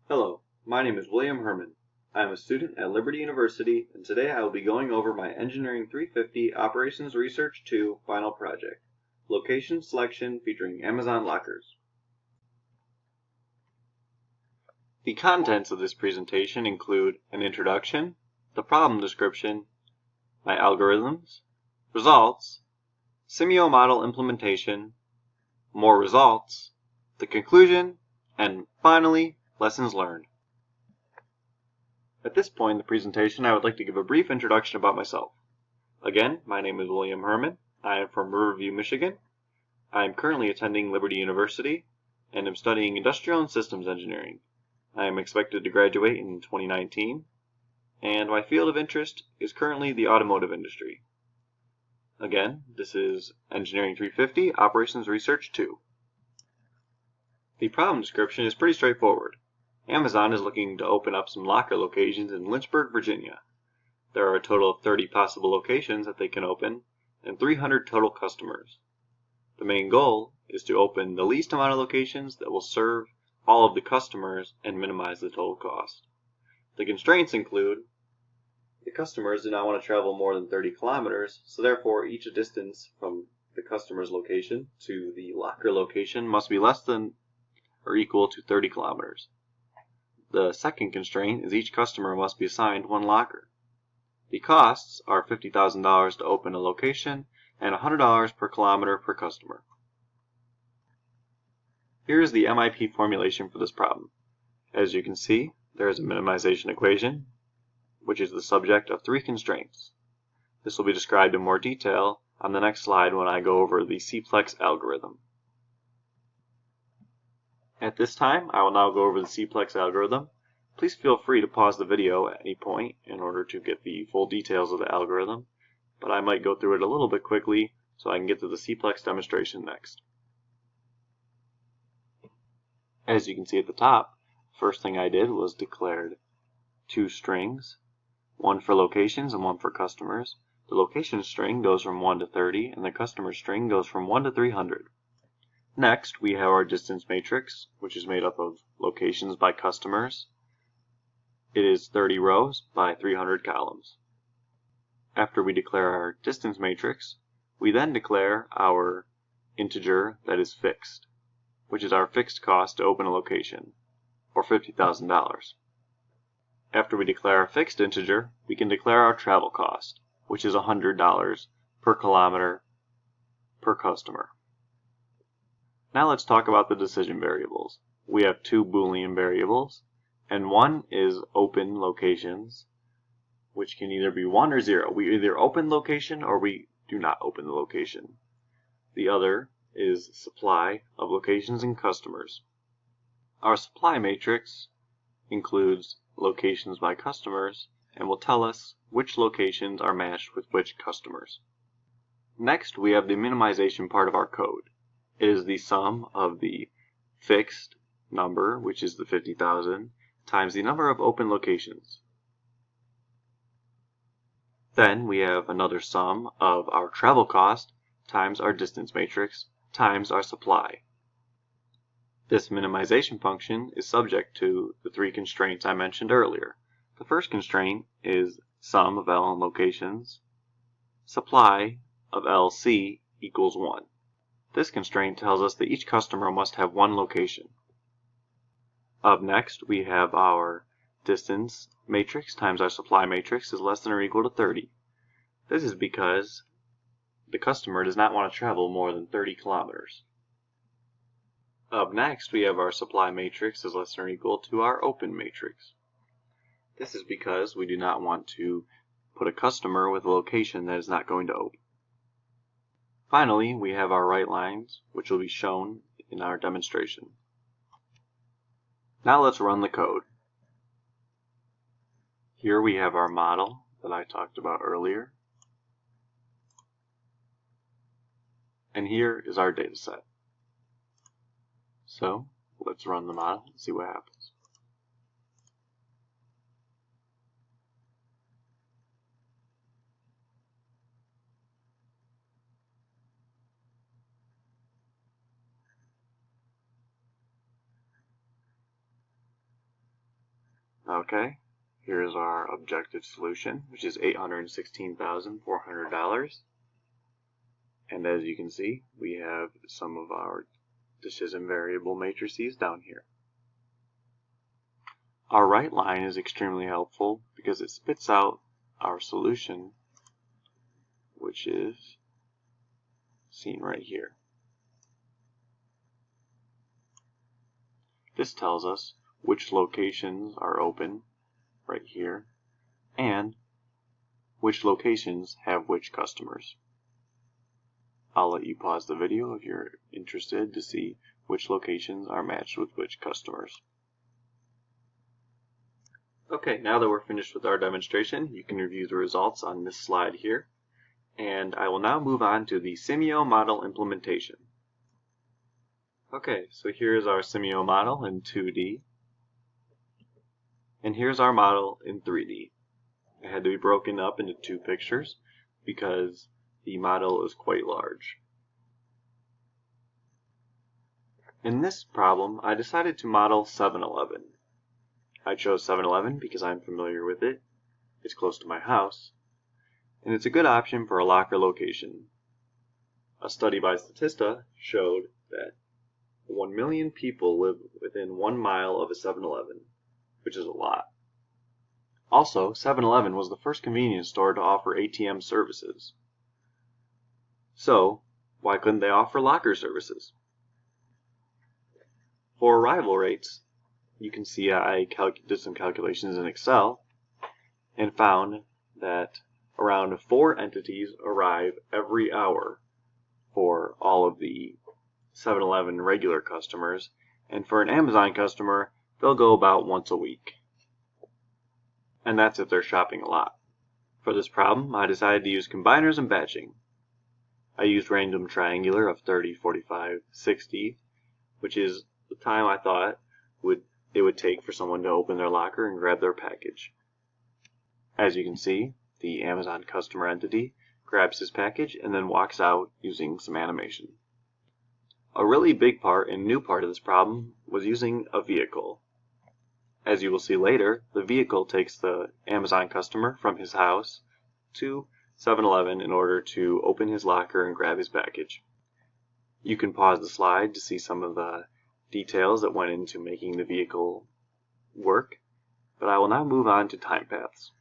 Hello, my name is William Herman. I am a student at Liberty University, and today I will be going over my Engineering 350 Operations Research 2 final project, Location Selection featuring Amazon Lockers. The contents of this presentation include an introduction, the problem description, my algorithms, results, Simio model implementation, more results, the conclusion, and finally, lessons learned. At this point in the presentation, I would like to give a brief introduction about myself. Again, my name is William Herman. I am from Riverview, Michigan. I am currently attending Liberty University and am studying Industrial and Systems Engineering. I am expected to graduate in 2019, and my field of interest is currently the automotive industry. Again, this is Engineering 350 Operations Research 2. The problem description is pretty straightforward. Amazon is looking to open up some locker locations in Lynchburg, Virginia. There are a total of 30 possible locations that they can open and 300 total customers. The main goal is to open the least amount of locations that will serve all of the customers and minimize the total cost. The constraints include the customers do not want to travel more than 30 kilometers, so therefore each distance from the customer's location to the locker location must be less than or equal to 30 kilometers. The second constraint is each customer must be assigned one locker. The costs are $50,000 to open a location and $100 per kilometer per customer. Here is the MIP formulation for this problem. As you can see, there is a minimization equation, which is the subject of three constraints. This will be described in more detail on the next slide when I go over the Cplex algorithm. At this time, I will now go over the Cplex algorithm. Please feel free to pause the video at any point in order to get the full details of the algorithm, but I might go through it a little bit quickly so I can get to the Cplex demonstration next. As you can see at the top, first thing I did was declared two strings, one for locations and one for customers. The location string goes from 1 to 30 and the customer string goes from 1 to 300. Next, we have our distance matrix, which is made up of locations by customers. It is 30 rows by 300 columns. After we declare our distance matrix, we then declare our integer that is fixed, which is our fixed cost to open a location, or $50,000. After we declare our fixed integer, we can declare our travel cost, which is $100 per kilometer per customer. Now let's talk about the decision variables. We have two Boolean variables, and one is open locations, which can either be 1 or 0. We either open location or we do not open the location. The other is supply of locations and customers. Our supply matrix includes locations by customers and will tell us which locations are matched with which customers. Next, we have the minimization part of our code. It is the sum of the fixed number, which is the 50,000, times the number of open locations. Then we have another sum of our travel cost times our distance matrix times our supply. This minimization function is subject to the three constraints I mentioned earlier. The first constraint is sum of L locations, supply of LC equals 1. This constraint tells us that each customer must have one location. Up next, we have our distance matrix times our supply matrix is less than or equal to 30. This is because the customer does not want to travel more than 30 kilometers. Up next, we have our supply matrix is less than or equal to our open matrix. This is because we do not want to put a customer with a location that is not going to open. Finally, we have our right lines, which will be shown in our demonstration. Now let's run the code. Here we have our model that I talked about earlier. And here is our data set. So let's run the model and see what happens. Okay, here's our objective solution, which is $816,400. And as you can see, we have some of our decision variable matrices down here. Our right line is extremely helpful because it spits out our solution, which is seen right here. This tells us which locations are open right here and which locations have which customers. I'll let you pause the video if you're interested to see which locations are matched with which customers. Okay, now that we're finished with our demonstration, you can review the results on this slide here. And I will now move on to the Simio model implementation. Okay, so here's our Simio model in 2D. And here's our model in 3D. It had to be broken up into two pictures because the model is quite large. In this problem, I decided to model 7-Eleven. I chose 7-Eleven because I'm familiar with it. It's close to my house. And it's a good option for a locker location. A study by Statista showed that 1 million people live within 1 mile of a 7-Eleven, which is a lot. Also, 7-Eleven was the first convenience store to offer ATM services. So, why couldn't they offer locker services? For arrival rates, you can see I did some calculations in Excel and found that around 4 entities arrive every hour for all of the 7-Eleven regular customers, and for an Amazon customer, they'll go about once a week. And that's if they're shopping a lot. For this problem, I decided to use combiners and batching. I used random triangular of 30, 45, 60, which is the time I thought it would take for someone to open their locker and grab their package. As you can see, the Amazon customer entity grabs his package and then walks out using some animation. A really big part and new part of this problem was using a vehicle. As you will see later, the vehicle takes the Amazon customer from his house to 7-Eleven in order to open his locker and grab his package. You can pause the slide to see some of the details that went into making the vehicle work, but I will now move on to time paths.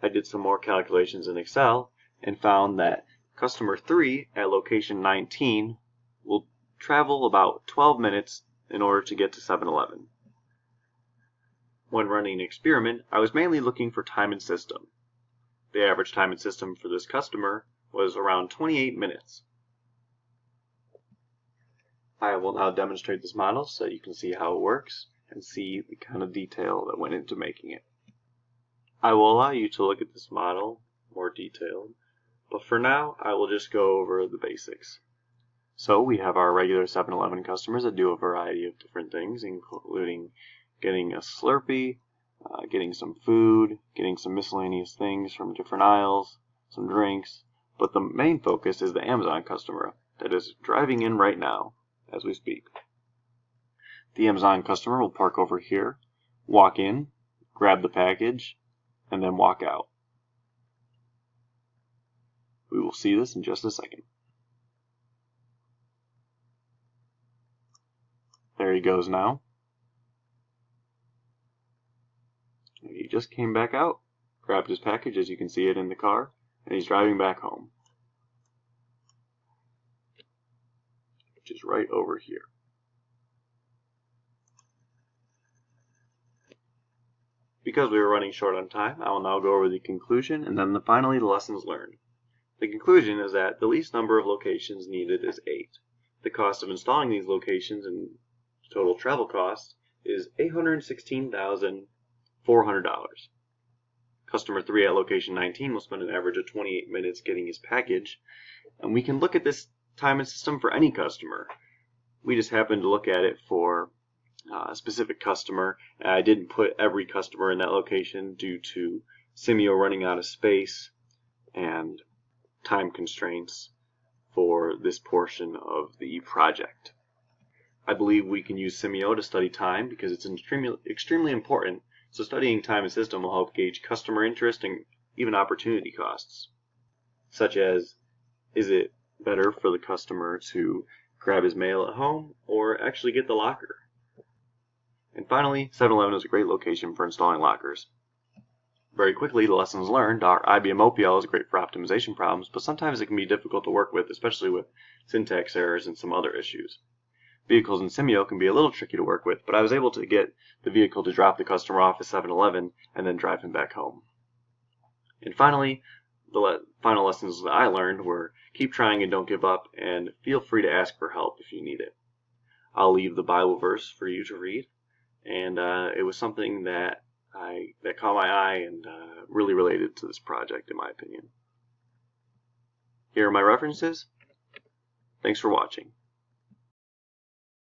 I did some more calculations in Excel and found that customer 3 at location 19 will travel about 12 minutes in order to get to 7-Eleven. When running an experiment, I was mainly looking for time and system. The average time and system for this customer was around 28 minutes. I will now demonstrate this model so you can see how it works and see the kind of detail that went into making it. I will allow you to look at this model more detailed, but for now I will just go over the basics. So we have our regular 7-Eleven customers that do a variety of different things, including getting a Slurpee, getting some food, getting some miscellaneous things from different aisles, some drinks, but the main focus is the Amazon customer that is driving in right now as we speak. The Amazon customer will park over here, walk in, grab the package, and then walk out. We will see this in just a second. There he goes now. He just came back out, grabbed his package as you can see it in the car, and he's driving back home, which is right over here. Because we were running short on time, I will now go over the conclusion and then finally the lessons learned. The conclusion is that the least number of locations needed is 8. The cost of installing these locations and total travel cost is $816,400. Customer 3 at location 19 will spend an average of 28 minutes getting his package, and we can look at this time and system for any customer. We just happen to look at it for a specific customer. I didn't put every customer in that location due to Simio running out of space and time constraints for this portion of the project. I believe we can use Simio to study time because it's extremely important So studying time and system will help gauge customer interest and even opportunity costs, such as, is it better for the customer to grab his mail at home or actually get the locker? And finally, 7-Eleven is a great location for installing lockers. Very quickly, the lessons learned are IBM OPL is great for optimization problems, but sometimes it can be difficult to work with, especially with syntax errors and some other issues. Vehicles in Simio can be a little tricky to work with, but I was able to get the vehicle to drop the customer off at 7-Eleven and then drive him back home. And finally, the final lessons that I learned were keep trying and don't give up, and feel free to ask for help if you need it. I'll leave the Bible verse for you to read, and it was something that caught my eye and really related to this project, in my opinion. Here are my references. Thanks for watching.